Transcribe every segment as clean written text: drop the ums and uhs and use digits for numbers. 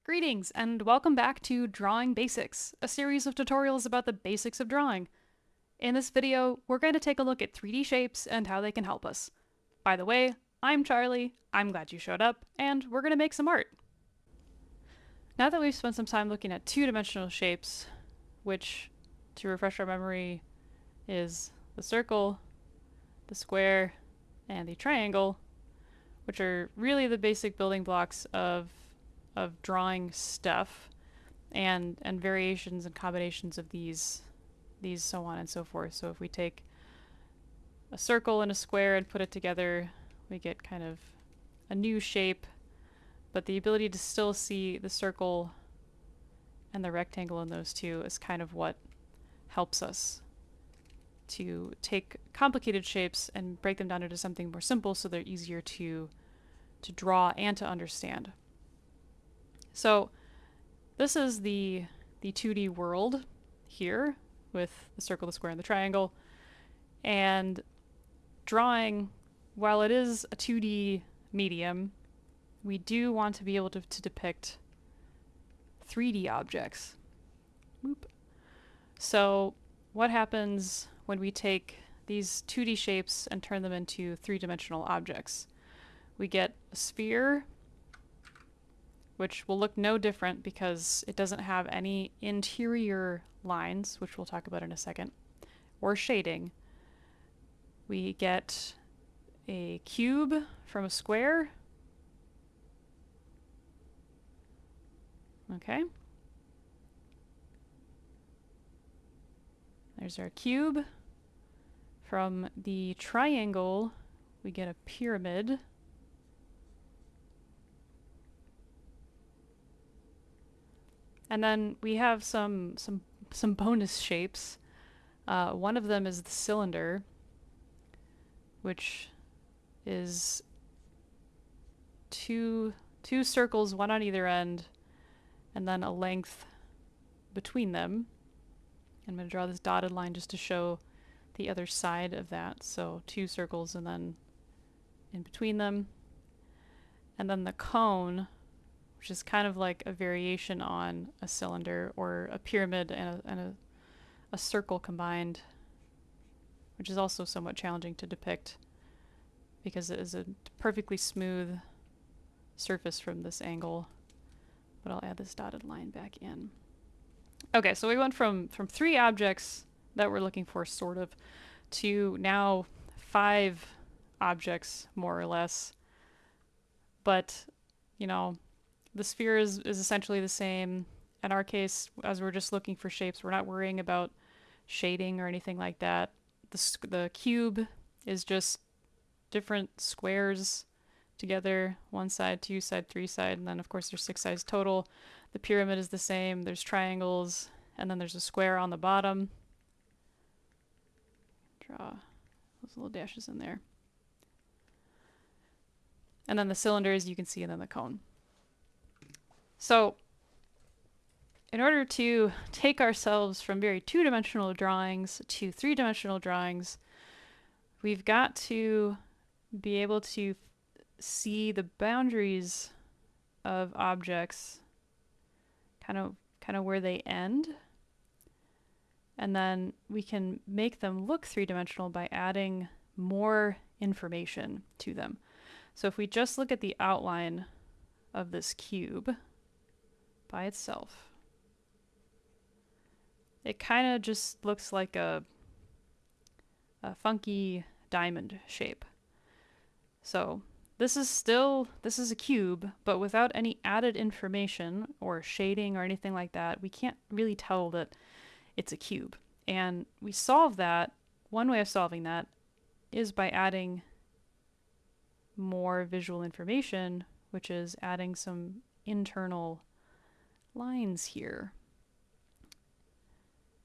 Greetings, and welcome back to Drawing Basics, a series of tutorials about the basics of drawing. In this video, we're going to take a look at 3D shapes and how they can help us. By the way, I'm Charlie, I'm glad you showed up, and we're going to make some art. Now that we've spent some time looking at two-dimensional shapes, which, to refresh our memory, is the circle, the square, and the triangle, which are really the basic building blocks of drawing stuff, and variations and combinations of these so on and so forth. So if we take a circle and a square and put it together, we get kind of a new shape, but the ability to still see the circle and the rectangle in those two is kind of what helps us to take complicated shapes and break them down into something more simple so they're easier to draw and to understand. So this is the 2D world here with the circle, the square, and the triangle. And drawing, while it is a 2D medium, we do want to be able to depict 3D objects. Whoop. So what happens when we take these 2D shapes and turn them into three-dimensional objects? We get a sphere, which will look no different because it doesn't have any interior lines, which we'll talk about in a second, or shading. We get a cube from a square. Okay. There's our cube. From the triangle, we get a pyramid. And then we have some bonus shapes. One of them is the cylinder, which is two circles, one on either end, and then a length between them. I'm going to draw this dotted line just to show the other side of that. So two circles and then in between them. And then the cone, which is kind of like a variation on a cylinder or a pyramid and a circle combined, which is also somewhat challenging to depict because it is a perfectly smooth surface from this angle. But I'll add this dotted line back in. Okay, so we went from 3 objects that we're looking for, sort of, to now 5 objects, more or less. But, you know, the sphere is essentially the same. In our case, as we're just looking for shapes, we're not worrying about shading or anything like that. The cube is just different squares together, 1 side, 2 side, 3 side, and then of course there's 6 sides total. The pyramid is the same, there's triangles, and then there's a square on the bottom. Draw those little dashes in there. And then the cylinders you can see, and then the cone. So in order to take ourselves from very two-dimensional drawings to three-dimensional drawings, we've got to be able to see the boundaries of objects, kind of where they end, and then we can make them look three-dimensional by adding more information to them. So if we just look at the outline of this cube by itself, it kind of just looks like a funky diamond shape. So this is a cube, but without any added information or shading or anything like that, we can't really tell that it's a cube. And we solve that, one way of solving that is by adding more visual information, which is adding some internal lines here.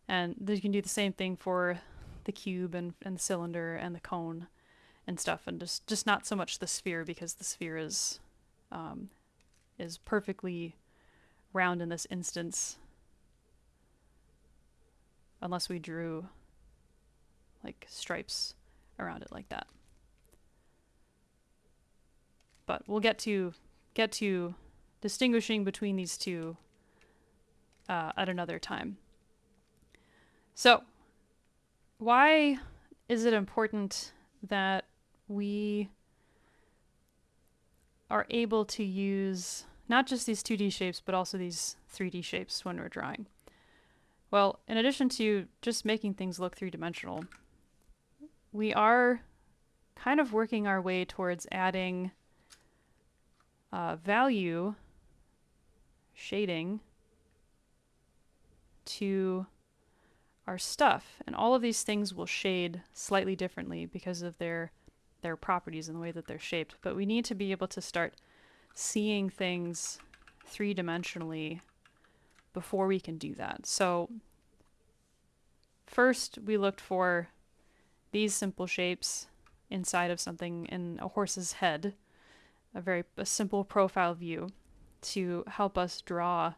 And you can do the same thing for the cube and the cylinder and the cone and stuff, and just not so much the sphere, because the sphere is perfectly round in this instance, unless we drew like stripes around it like that. But we'll get to distinguishing between these two at another time. So, why is it important that we are able to use not just these 2D shapes, but also these 3D shapes when we're drawing? Well, in addition to just making things look three-dimensional, we are kind of working our way towards adding value shading to our stuff. And all of these things will shade slightly differently because of their properties and the way that they're shaped. But we need to be able to start seeing things three-dimensionally before we can do that. So first we looked for these simple shapes inside of something in a horse's head, a simple profile view to help us draw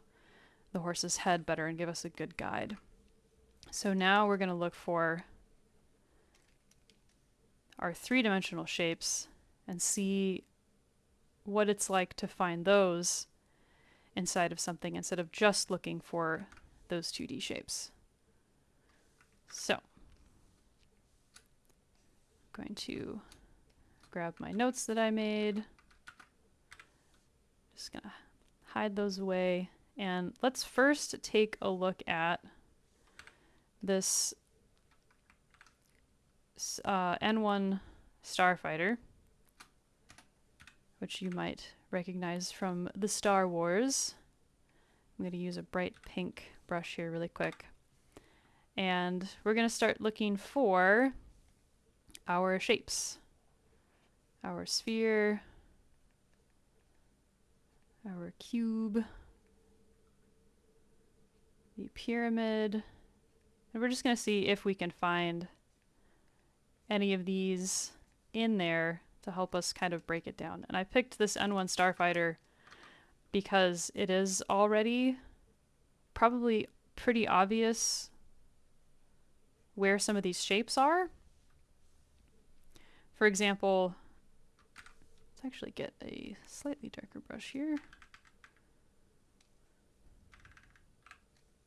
the horse's head better and give us a good guide. So now we're going to look for our three-dimensional shapes and see what it's like to find those inside of something instead of just looking for those 2D shapes. So I'm going to grab my notes that I made. Just gonna hide those away, and let's first take a look at this N-1 Starfighter, which you might recognize from the Star Wars. I'm going to use a bright pink brush here really quick. And we're going to start looking for our shapes. Our sphere, our cube, the pyramid, and we're just going to see if we can find any of these in there to help us kind of break it down. And I picked this N-1 Starfighter because it is already probably pretty obvious where some of these shapes are. For example, let's actually get a slightly darker brush here.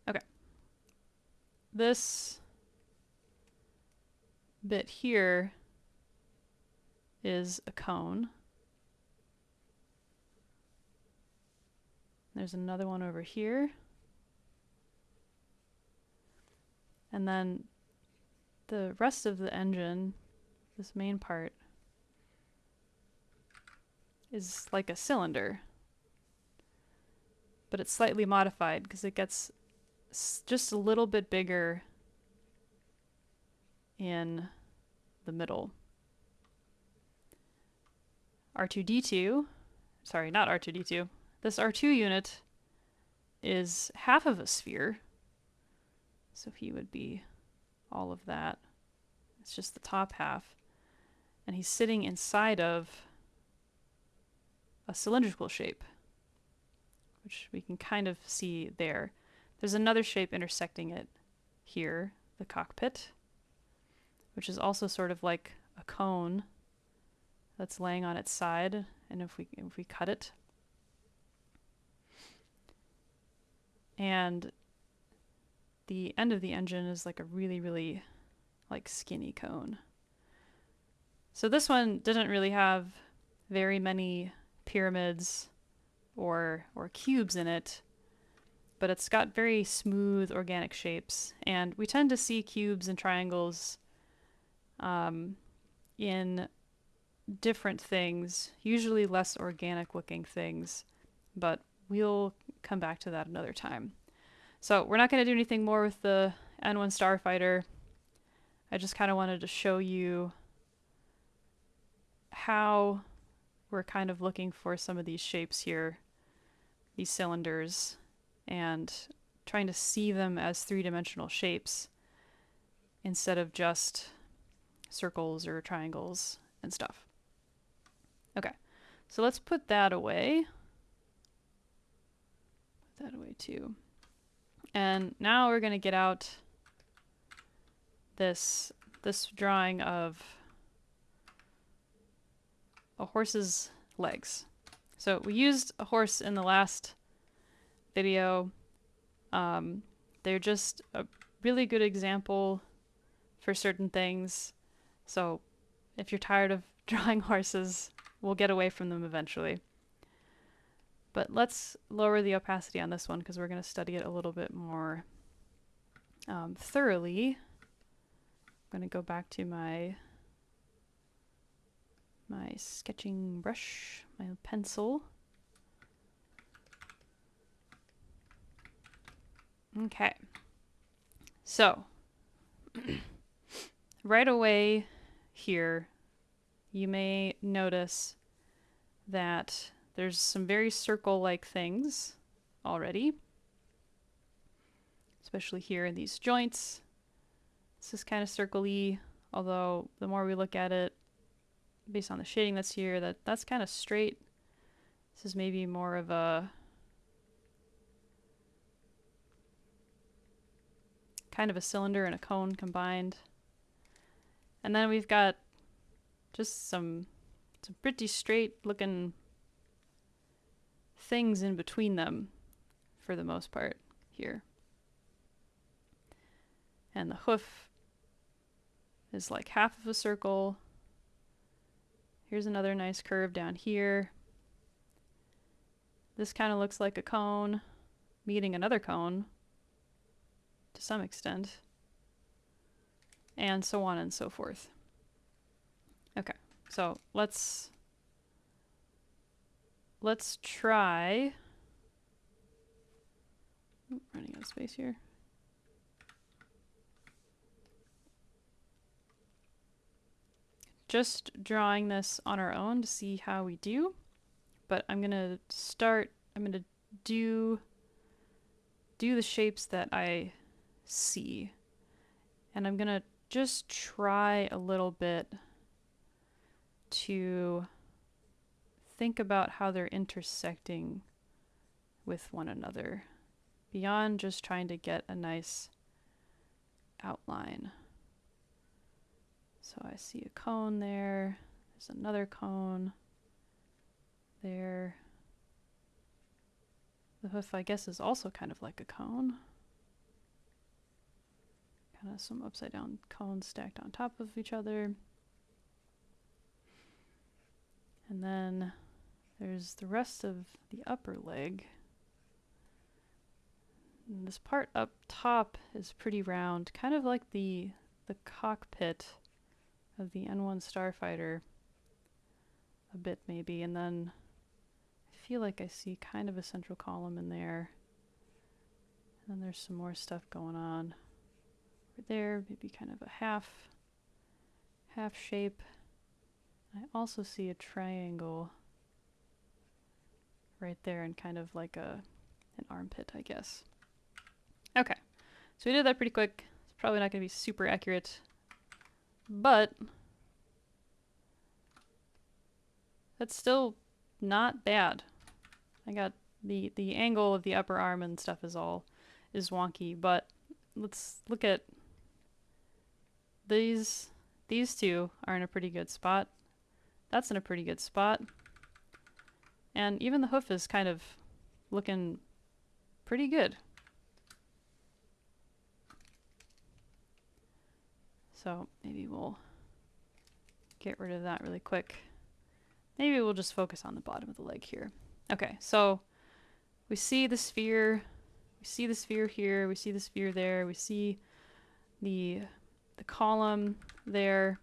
Okay. This bit here is a cone. There's another one over here. And then the rest of the engine, this main part, is like a cylinder. But it's slightly modified because it gets just a little bit bigger in the middle. R2-D2, sorry, not R2-D2, this R2 unit is half of a sphere. So he would be all of that. It's just the top half. And he's sitting inside of a cylindrical shape, which we can kind of see there. There's another shape intersecting it here, the cockpit, which is also sort of like a cone that's laying on its side. And if we cut it, and the end of the engine is like a really, really like skinny cone. So this one didn't really have very many pyramids or cubes in it, but it's got very smooth organic shapes. And we tend to see cubes and triangles in different things, usually less organic looking things, but we'll come back to that another time. So we're not going to do anything more with the N-1 Starfighter. I just kind of wanted to show you how we're kind of looking for some of these shapes here, these cylinders, and trying to see them as three-dimensional shapes instead of just circles or triangles and stuff. Okay, so let's put that away. Put that away too. And now we're going to get out this drawing of a horse's legs. So we used a horse in the last video. They're just a really good example for certain things. So if you're tired of drawing horses, we'll get away from them eventually. But let's lower the opacity on this one because we're going to study it a little bit more thoroughly. I'm going to go back to my sketching brush, my pencil. Okay. So, right away here, you may notice that there's some very circle-like things already, especially here in these joints. This is kind of circle-y, although the more we look at it, based on the shading that's here, that's kind of straight. This is maybe more of a kind of a cylinder and a cone combined. And then we've got just some pretty straight looking things in between them for the most part here. And the hoof is like half of a circle. Here's another nice curve down here. This kind of looks like a cone meeting another cone to some extent, and so on and so forth. Okay, so let's try. Running out of space here. Just drawing this on our own to see how we do, but I'm gonna do the shapes that I see, and I'm gonna just try a little bit to think about how they're intersecting with one another beyond just trying to get a nice outline. So I see a cone there, there's another cone there. The hoof, I guess, is also kind of like a cone. Kind of some upside down cones stacked on top of each other. And then there's the rest of the upper leg. And this part up top is pretty round, kind of like the cockpit of the N-1 Starfighter a bit maybe, and then I feel like I see kind of a central column in there. And then there's some more stuff going on right there, maybe kind of a half shape. I also see a triangle right there and kind of like an armpit, I guess. Okay, so we did that pretty quick. It's probably not going to be super accurate, but that's still not bad. I got the angle of the upper arm and stuff is wonky, but let's look at these two are in a pretty good spot. That's in a pretty good spot. And even the hoof is kind of looking pretty good. So maybe we'll get rid of that really quick. Maybe we'll just focus on the bottom of the leg here. Okay, so we see the sphere. We see the sphere here. We see the sphere there. We see the column there.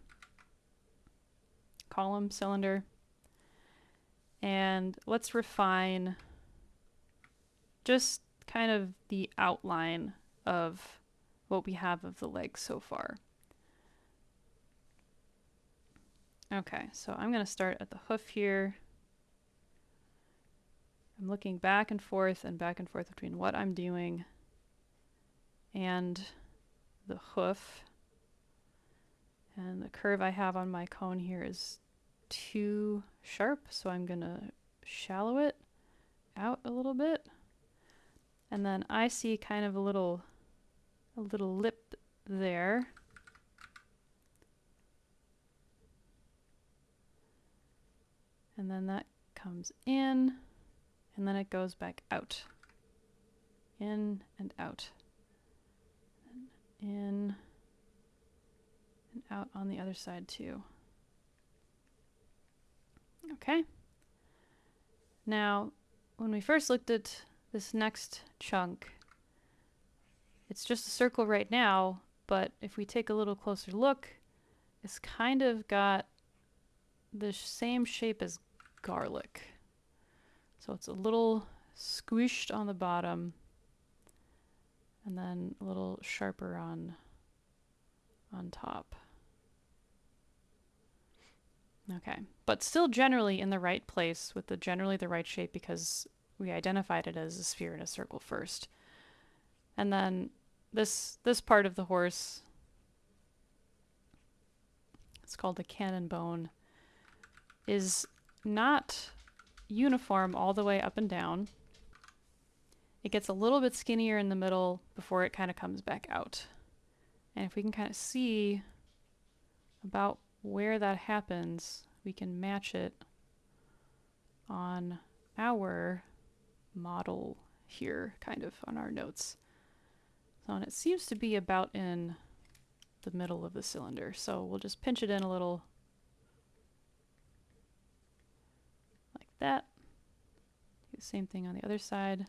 Column, cylinder. And let's refine just kind of the outline of what we have of the legs so far. Okay, so I'm going to start at the hoof here. I'm looking back and forth between what I'm doing and the hoof. And the curve I have on my cone here is too sharp, so I'm going to shallow it out a little bit. And then I see kind of a little lip there. And then that comes in, and then it goes back out. In and out. And in and out on the other side too. Okay. Now, when we first looked at this next chunk, it's just a circle right now, but if we take a little closer look, it's kind of got the same shape as garlic. So it's a little squished on the bottom and then a little sharper on top. Okay, but still generally in the right place with generally the right shape because we identified it as a sphere and a circle first. And then this part of the horse, it's called the cannon bone, is not uniform all the way up and down. It gets a little bit skinnier in the middle before it kind of comes back out. And if we can kind of see about where that happens, we can match it on our model here, kind of on our notes. So, and it seems to be about in the middle of the cylinder. So we'll just pinch it in a little like that. Do the same thing on the other side.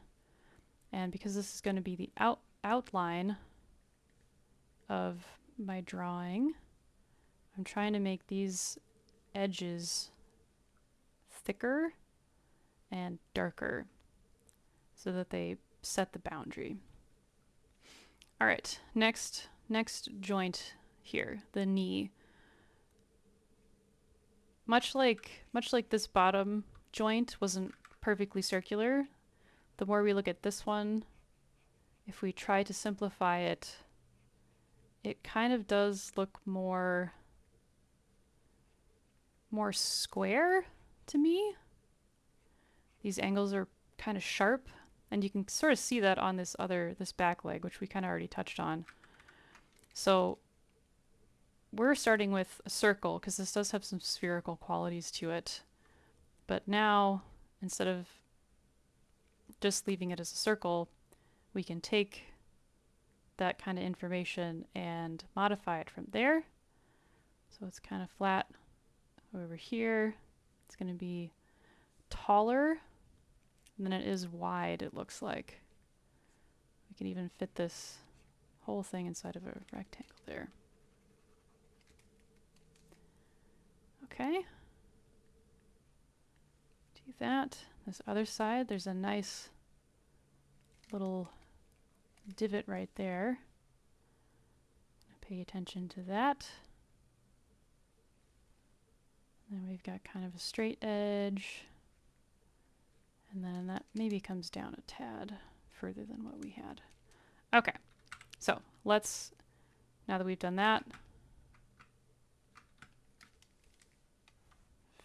And because this is going to be the outline of my drawing, I'm trying to make these edges thicker and darker so that they set the boundary. All right, next joint here, the knee. Much like this bottom joint wasn't perfectly circular, the more we look at this one, if we try to simplify it, it kind of does look more square to me. These angles are kind of sharp, and you can sort of see that on this back leg, which we kind of already touched on. So we're starting with a circle because this does have some spherical qualities to it. But now, instead of just leaving it as a circle, we can take that kind of information and modify it from there. So it's kind of flat over here. It's going to be taller than it is wide, it looks like. We can even fit this whole thing inside of a rectangle there. Okay. Do that. This other side, there's a nice little divot right there. Pay attention to that. Then we've got kind of a straight edge. And then that maybe comes down a tad further than what we had. Okay, so let's, now that we've done that,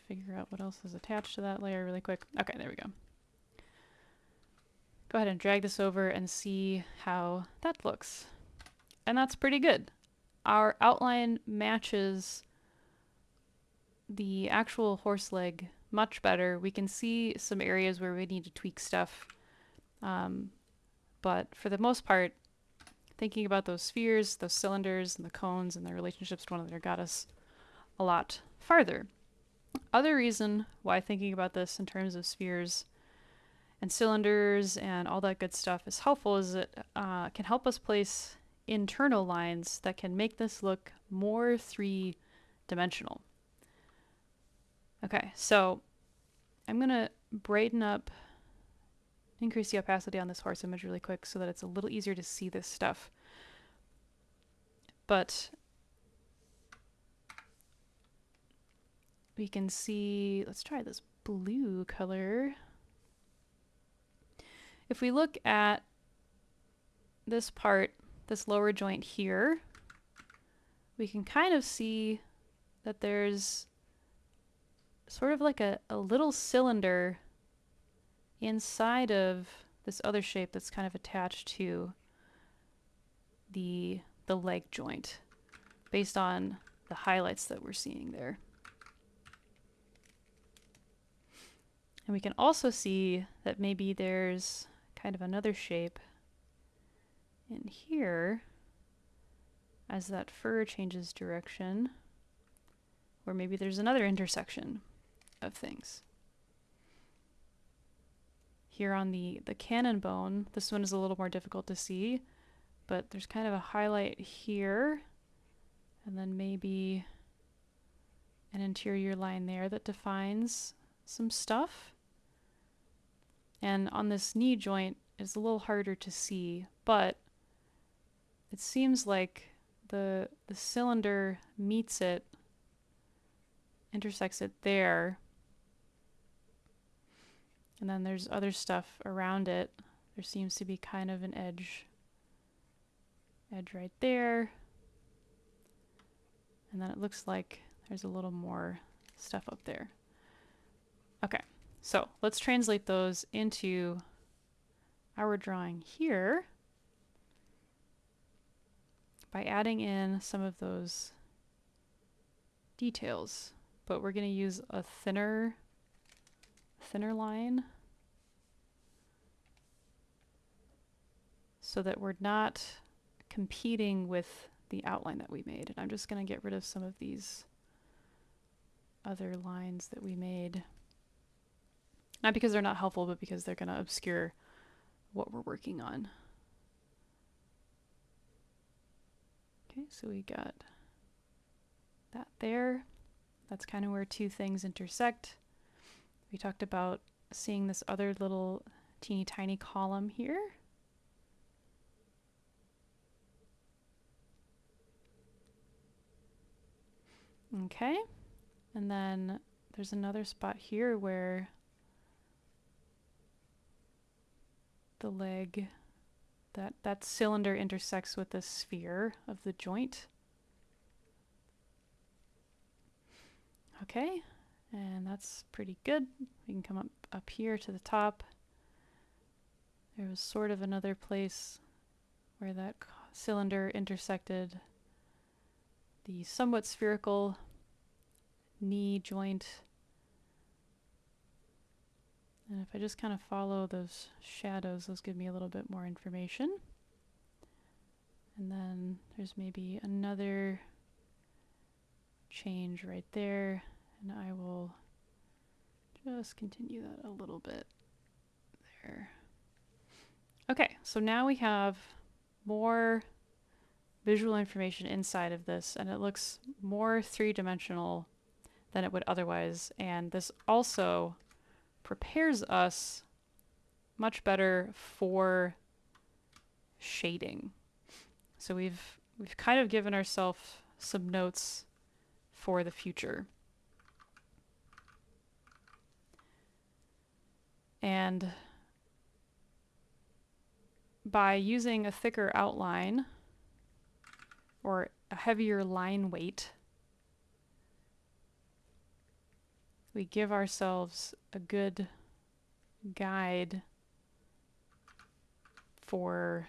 figure out what else is attached to that layer really quick. Okay, there we go. Go ahead and drag this over and see how that looks. And that's pretty good. Our outline matches the actual horse leg much better. We can see some areas where we need to tweak stuff. But for the most part, thinking about those spheres, those cylinders, and the cones and their relationships to one another got us a lot farther. Other reason why thinking about this in terms of spheres and cylinders and all that good stuff is helpful is it can help us place internal lines that can make this look more three-dimensional. Okay, so I'm going to brighten up, increase the opacity on this horse image really quick so that it's a little easier to see this stuff. But we can see, let's try this blue color. If we look at this part, this lower joint here, we can kind of see that there's sort of like a little cylinder inside of this other shape that's kind of attached to the leg joint based on the highlights that we're seeing there. And we can also see that maybe there's kind of another shape in here as that fur changes direction, or maybe there's another intersection of things. Here on the cannon bone, this one is a little more difficult to see, but there's kind of a highlight here, and then maybe an interior line there that defines some stuff. And on this knee joint, it's a little harder to see, but it seems like the cylinder meets it, intersects it there, and then there's other stuff around it. There seems to be kind of an edge right there, and then it looks like there's a little more stuff up there. Okay, so let's translate those into our drawing here by adding in some of those details, but we're going to use a thinner line so that we're not competing with the outline that we made. And I'm just going to get rid of some of these other lines that we made. Not because they're not helpful, but because they're going to obscure what we're working on. Okay, so we got that there. That's kind of where two things intersect. We talked about seeing this other little teeny tiny column here. Okay, and then there's another spot here where the leg, that cylinder intersects with the sphere of the joint. Okay, and that's pretty good. We can come up here to the top. There was sort of another place where that cylinder intersected the somewhat spherical knee joint. And if I just kind of follow those shadows, those give me a little bit more information. And then there's maybe another change right there, and I will just continue that a little bit there. Okay, so now we have more visual information inside of this, and it looks more three-dimensional than it would otherwise, and this also prepares us much better for shading. So we've kind of given ourselves some notes for the future. And by using a thicker outline or a heavier line weight, we give ourselves a good guide for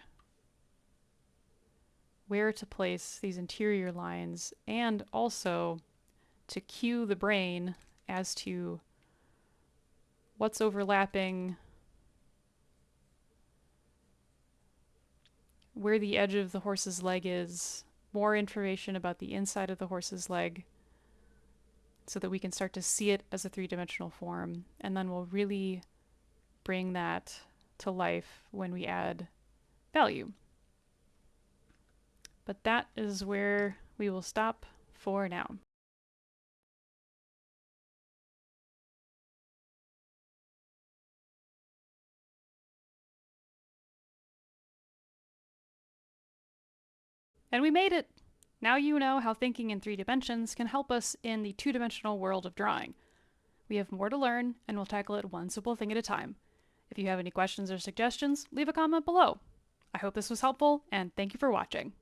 where to place these interior lines, and also to cue the brain as to what's overlapping, where the edge of the horse's leg is, more information about the inside of the horse's leg, so that we can start to see it as a three-dimensional form, and then we'll really bring that to life when we add value. But that is where we will stop for now. And we made it! Now you know how thinking in 3 dimensions can help us in the 2-dimensional world of drawing. We have more to learn, and we'll tackle it one simple thing at a time. If you have any questions or suggestions, leave a comment below. I hope this was helpful, and thank you for watching.